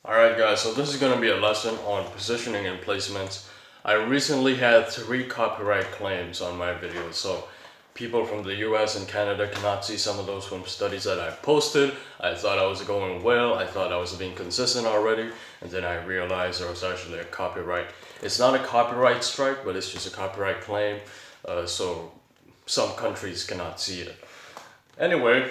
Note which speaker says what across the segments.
Speaker 1: Alright guys, so this is going to be a lesson on positioning and placements. I recently had 3 copyright claims on my videos, so people from the US and Canada cannot see some of those from studies that I posted. I thought I was going well, I thought I was being consistent already, and then I realized there was actually a copyright. It's not a copyright strike, but it's just a copyright claim, so some countries cannot see it. Anyway,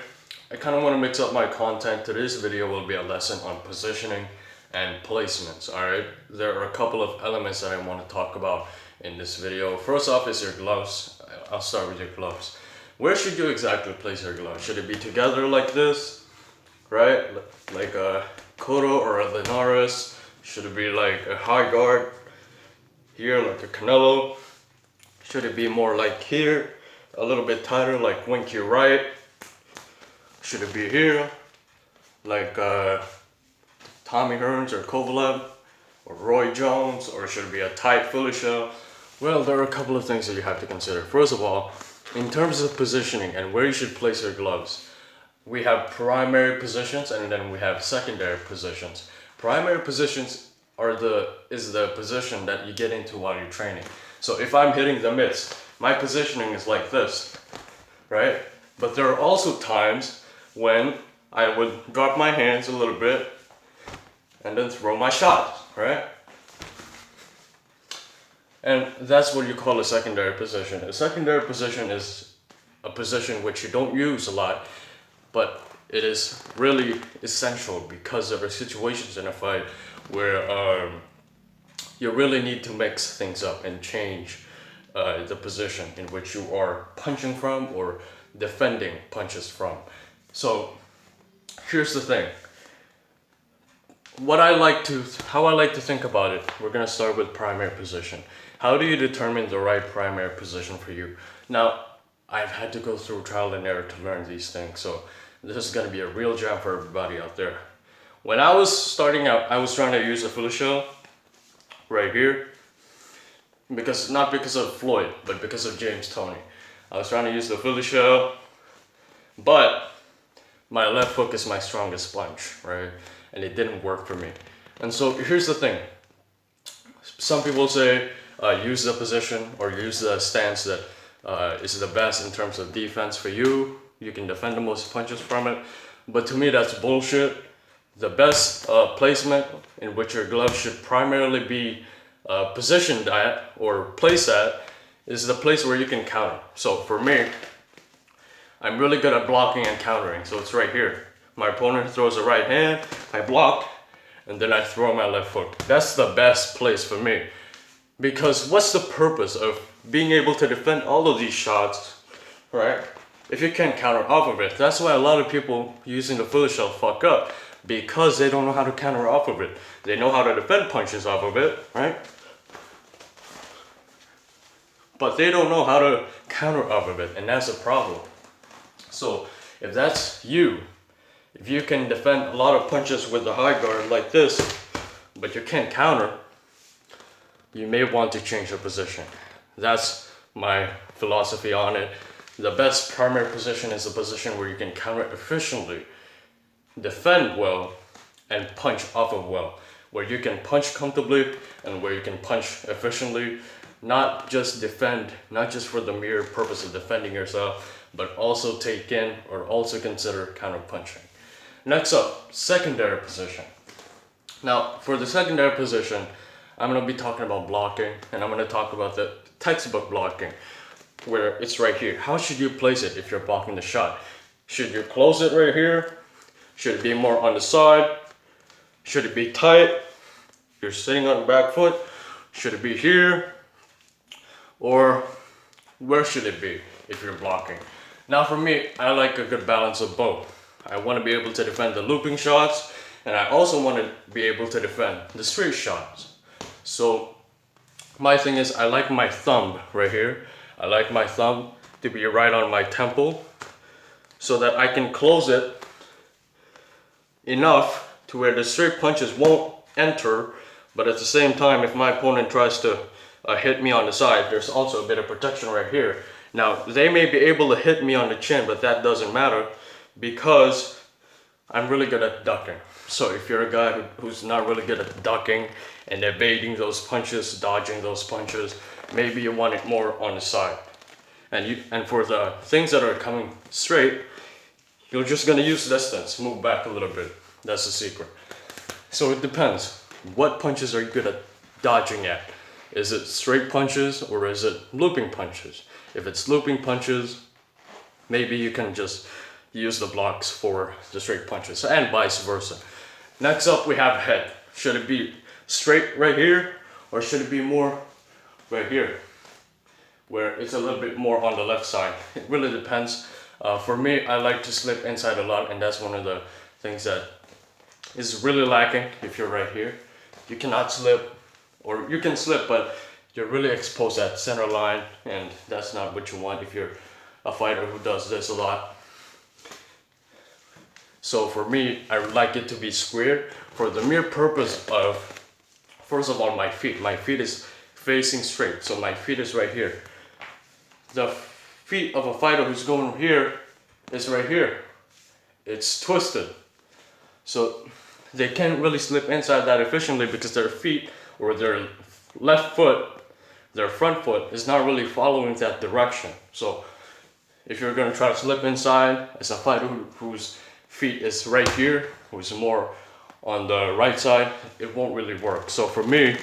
Speaker 1: I kind of want to mix up my content. Today's video will be a lesson on positioning and placements. Alright, there are a couple of elements that I want to talk about in this video. First off is your gloves. I'll start with your gloves. Where should you exactly place your gloves? Should it be together like this, right? Like a Cotto or a Linares? Should it be like a high guard here, like a Canelo? Should it be more like here, a little bit tighter, like Winky Wright? Should it be here, like Tommy Hearns or Kovalev or Roy Jones, or should it be a tight Philly shell? Well, there are a couple of things that you have to consider. First of all, in terms of positioning and where you should place your gloves, we have primary positions and then we have secondary positions. Primary positions is the position that you get into while you're training. So if I'm hitting the mitts, my positioning is like this, right? But there are also times when I would drop my hands a little bit and then throw my shot, right? And that's what you call a secondary position. A secondary position is a position which you don't use a lot, but it is really essential because there are situations in a fight where you really need to mix things up and change the position in which you are punching from or defending punches from. So here's the thing. How I like to think about it, we're gonna start with primary position. How do you determine the right primary position for you? Now, I've had to go through trial and error to learn these things, so this is gonna be a real jam for everybody out there. When I was starting out, I was trying to use a Philly shell right here, not because of Floyd, but because of James Toney. I was trying to use the Philly shell, but my left hook is my strongest punch, right? And it didn't work for me. And so here's the thing. Some people say use the position or use the stance that is the best in terms of defense for you. You can defend the most punches from it. But to me, that's bullshit. The best placement in which your glove should primarily be positioned at or placed at is the place where you can counter. So for me, I'm really good at blocking and countering. So it's right here. My opponent throws a right hand, I block, and then I throw my left hook. That's the best place for me. Because what's the purpose of being able to defend all of these shots, right? If you can't counter off of it. That's why a lot of people using the Philly shell fuck up. Because they don't know how to counter off of it. They know how to defend punches off of it, right? But they don't know how to counter off of it, and that's a problem. So if that's you, if you can defend a lot of punches with the high guard like this, but you can't counter, you may want to change your position. That's my philosophy on it. The best primary position is a position where you can counter efficiently, defend well, and punch off of well. Where you can punch comfortably and where you can punch efficiently. Not just defend, not just for the mere purpose of defending yourself, but also take in or also consider counter punching. Next up, secondary position. Now, for the secondary position, I'm going to be talking about blocking, and I'm going to talk about the textbook blocking, where it's right here. How should you place it if you're blocking the shot? Should you close it right here? Should it be more on the side? Should it be tight? You're sitting on the back foot. Should it be here? Or where should it be if you're blocking? Now for me, I like a good balance of both. I want to be able to defend the looping shots, and I also want to be able to defend the straight shots. So my thing is, I like my thumb right here. I like my thumb to be right on my temple so that I can close it enough to where the straight punches won't enter, but at the same time, if my opponent tries to hit me on the side, there's also a bit of protection right here. Now, they may be able to hit me on the chin, but that doesn't matter because I'm really good at ducking. So if you're a guy who's not really good at ducking and evading those punches, dodging those punches, maybe you want it more on the side. And for the things that are coming straight, you're just gonna use distance, move back a little bit. That's the secret. So it depends. What punches are you good at dodging at? Is it straight punches or is it looping punches? If it's looping punches, maybe you can just use the blocks for the straight punches and vice versa. Next up we have head. Should it be straight right here or should it be more right here, where it's a little bit more on the left side? It really depends. For me, I like to slip inside a lot, and that's one of the things that is really lacking. If you're right here, you cannot slip, or you can slip, but you're really exposed at center line, and that's not what you want if you're a fighter who does this a lot. So for me, I would like it to be squared for the mere purpose of, first of all, my feet. My feet is facing straight, so my feet is right here. The feet of a fighter who's going here is right here. It's twisted. So they can't really slip inside that efficiently because their feet, or their left foot, their front foot, is not really following that direction. So if you're going to try to slip inside as a fighter whose feet is right here, who's more on the right side, it won't really work. So for me,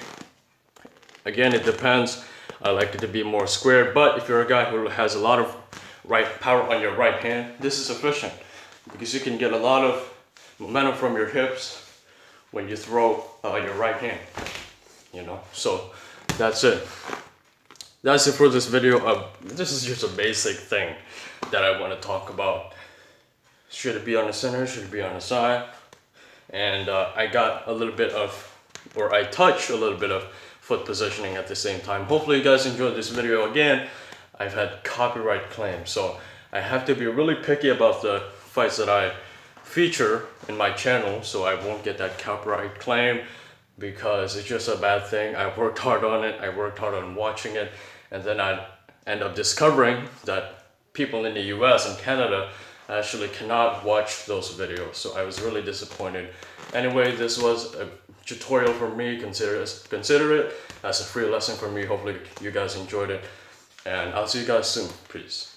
Speaker 1: again, it depends. I like it to be more square, but if you're a guy who has a lot of power on your right hand, this is efficient because you can get a lot of momentum from your hips when you throw your right hand, you know. So that's it. That's it for this video. This is just a basic thing that I want to talk about. Should it be on the center? Should it be on the side? And I got a little bit of, or I touched a little bit of foot positioning at the same time. Hopefully you guys enjoyed this video. Again, I've had copyright claims, so I have to be really picky about the fights that I feature in my channel so I won't get that copyright claim, because it's just a bad thing. I worked hard on it, I worked hard on watching it, and then I end up discovering that people in the US and Canada actually cannot watch those videos, so I was really disappointed. Anyway, this was a tutorial for me. Consider it as a free lesson for me. Hopefully you guys enjoyed it, and I'll see you guys soon. Peace.